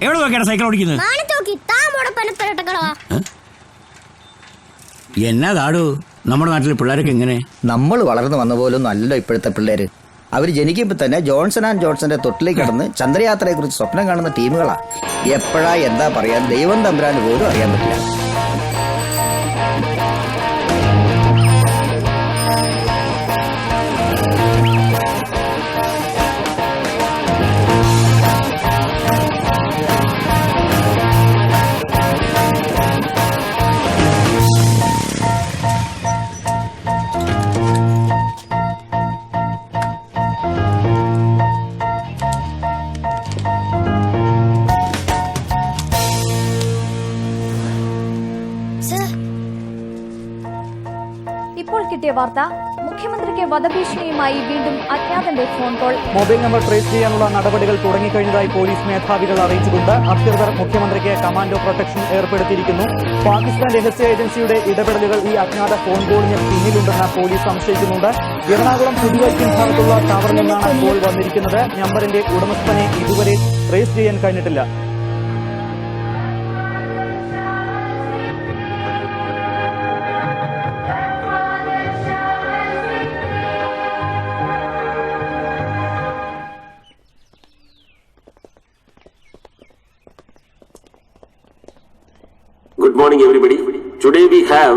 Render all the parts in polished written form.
എവിടെ നോക്കിയാണ് സൈക്കിൾ ഓടിക്കുന്നത്? എന്നാടാടു നമ്മുടെ നാട്ടിലെ പിള്ളേരൊക്കെ എങ്ങനെ? നമ്മൾ വളർന്നു വന്ന പോലും അല്ല ഇപ്പോഴത്തെ പിള്ളേര്. അവർ ജനിക്കുമ്പോൾ തന്നെ ജോൺസൺ ആൻഡ് ജോൺസന്റെ തൊട്ടിലേക്ക് കടന്ന് ചന്ദ്രയാത്രയെ കുറിച്ച് സ്വപ്നം കാണുന്ന ടീമുകളാ. എപ്പോഴാ എന്താ പറയാൻ ദൈവം തമ്പുരാന് പോലും അറിയാൻ പറ്റില്ല. ഇപ്പോൾ കിട്ടിയ വാർത്ത, മുഖ്യമന്ത്രിക്ക് വധഭീഷണിയുമായി വീണ്ടും അജ്ഞാതന്റെ phone call. Mobile number trace ചെയ്യാനുള്ള നടപടികൾ തുടങ്ങിക്കഴിഞ്ഞതായി പോലീസ് മേധാവികൾ അറിയിച്ചിട്ടുണ്ട്. അധികൃതർ മുഖ്യമന്ത്രിക്ക് കമാൻഡോ പ്രൊട്ടക്ഷൻ ഏർപ്പെടുത്തിയിരിക്കുന്നു. പാകിസ്ഥാൻ രഹസ്യ ഏജൻസിയുടെ ഇടപെടലുകൾ ഈ അജ്ഞാത ഫോൺ കോളിന് പിന്നിലുണ്ടെന്ന് പോലീസ് സംശയിക്കുന്നുണ്ട്. എറണാകുളം പുതുവൈപ്പിൻ ഭാഗത്തുള്ള ടവറിൽ നിന്നാണ് കോൾ വന്നിരിക്കുന്നത്. നമ്പറിന്റെ ഉടമസ്ഥനെ ഇതുവരെ ട്രേസ് ചെയ്യാൻ കഴിഞ്ഞിട്ടില്ല. Good morning, everybody. Today we have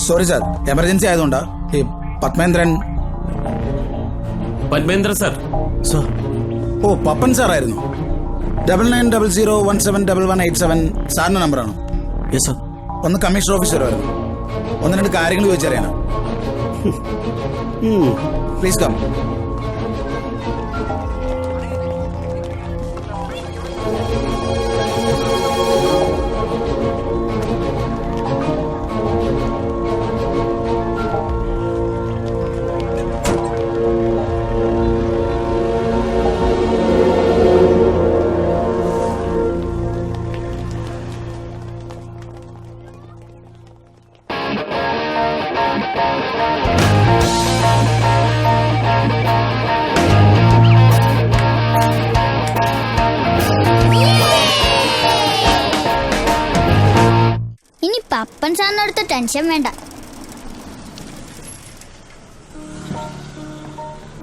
sorry sir, emergency ആയതുകൊണ്ടാ. ഈ പത്മേന്ദ്രൻ സാർ. സാർ, ഓ പപ്പൻ സാറായിരുന്നു. 9900171187 സാറിന്റെ നമ്പറാണോ? Yes sir. ഒന്ന് കമ്മീഷണർ ഓഫീസർ വരുന്നു. 1-2 കാര്യങ്ങൾ ചോദിച്ചറിയാനോ? Please come. ഇനി പപ്പൻ സാറിനടുത്ത് ടെൻഷൻ വേണ്ട.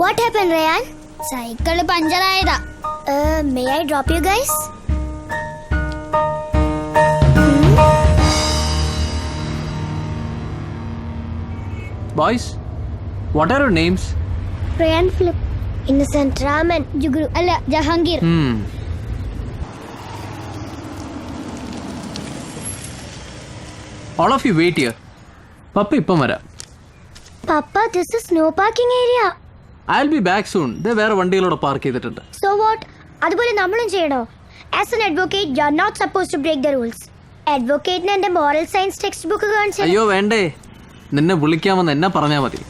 What happened, Rayan? സൈക്കിള് പഞ്ചറായതാ. May I drop you guys? Boys, what are your names? Rayan, Philip, Innocent, Raman, Jugru, അല്ല Jahangir. All of you wait here. Papa ഇപ്പം വരാം. Papa, this is no parking area. I'll be back soon. ദേ വേറെ വണ്ടികളോട് park ചെയ്തിട്ടുണ്ട്. So what? അതുപോലെ നമ്മളും ചെയ്യണോ? As an advocate, you are not supposed to break the rules. Advocate-ന് എന്റെ moral science textbook കാണിച്ചു. അയ്യോ വേണ്ടേ, നിന്നെ വിളിക്കാമെന്ന് എന്നെ പറഞ്ഞാൽ മതി.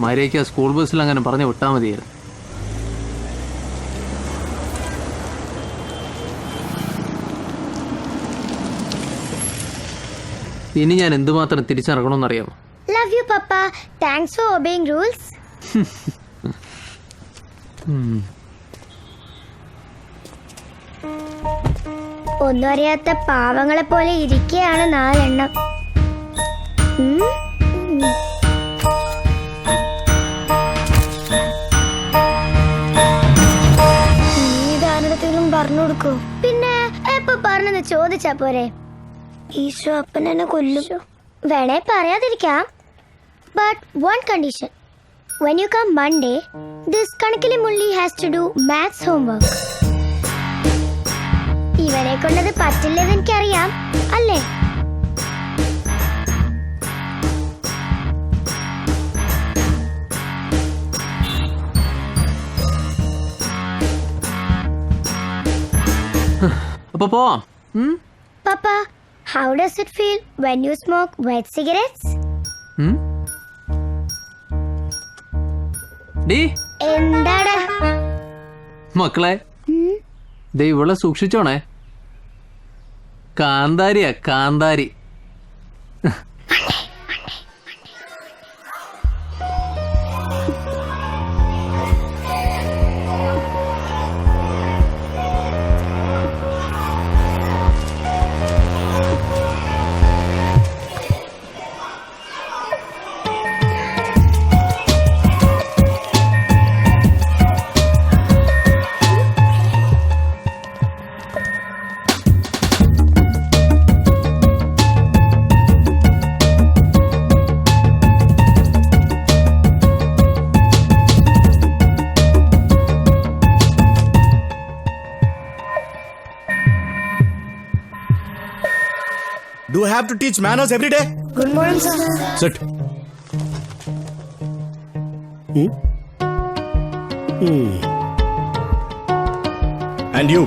മര്യാദയ്ക്ക് സ്കൂൾ ബസ്സിൽ അങ്ങനെ പറഞ്ഞു വിട്ടാൽ മതിയായിരുന്നു. ഇനി ഞാൻ എന്തുമാത്രം തിരിച്ചിറങ്ങണമെന്നറിയാമോ? Love you, Papa. Thanks for obeying rules. ഒന്നും അറിയാത്ത പാവങ്ങളെ പോലെ ഇരിക്കുകയാണ് 4 എണ്ണം. നീതാരത്തിലും പറഞ്ഞു കൊടുക്കൂ. പിന്നെ എപ്പോ പറഞ്ഞെന്ന് ചോദിച്ചാ പോരെ? ഈശോ അപ്പൻ എന്നെ കൊല്ലും. വേണേ പറയാതിരിക്കാം. But one condition. When you come Monday, this കണക്കിലെ Mulli has to do maths homework. ഇവനെ കൊണ്ടത് പറ്റില്ലെന്ന് എനിക്കറിയാം, അല്ലേ? അപ്പൊ പോവാം. Papa, how does it feel when you smoke wet cigarettes? എന്താടാ മക്കളെ, ദേ ഇവളെ സൂക്ഷിച്ചോണേ. കാന്താരിയാ കാന്താരി. Do I have to teach manners every day? Good morning sir. Sit. And you,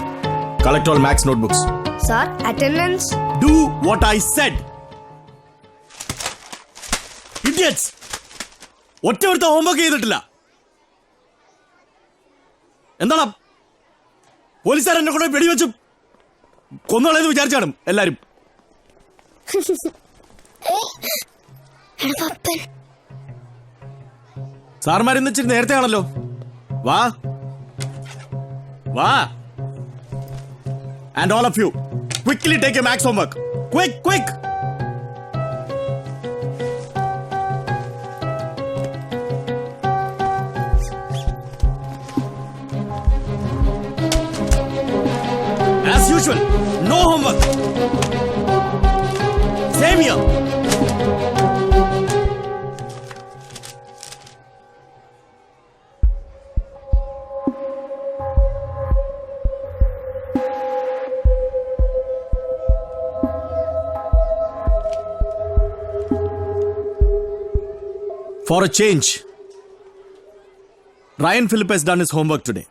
collect all Max notebooks. Sir attendance. Do what I said. Idiots! ഒറ്റ homework ചെയ്തിട്ടില്ല. എന്താണ് പോലീസുകാർ എന്നെ കൊണ്ട് വെടിവെച്ച് കൊന്നുകളെന്ന് വിചാരിച്ചു കാണും എല്ലാരും. സാർമാരിന്ന് ഇച്ചിരി നേരത്തെ ആണല്ലോ. വാ വാ. And all of you, quickly take your max homework. Quick, quick. As usual, no homework. Same here. For a change, Ryan Phillip has done his homework today.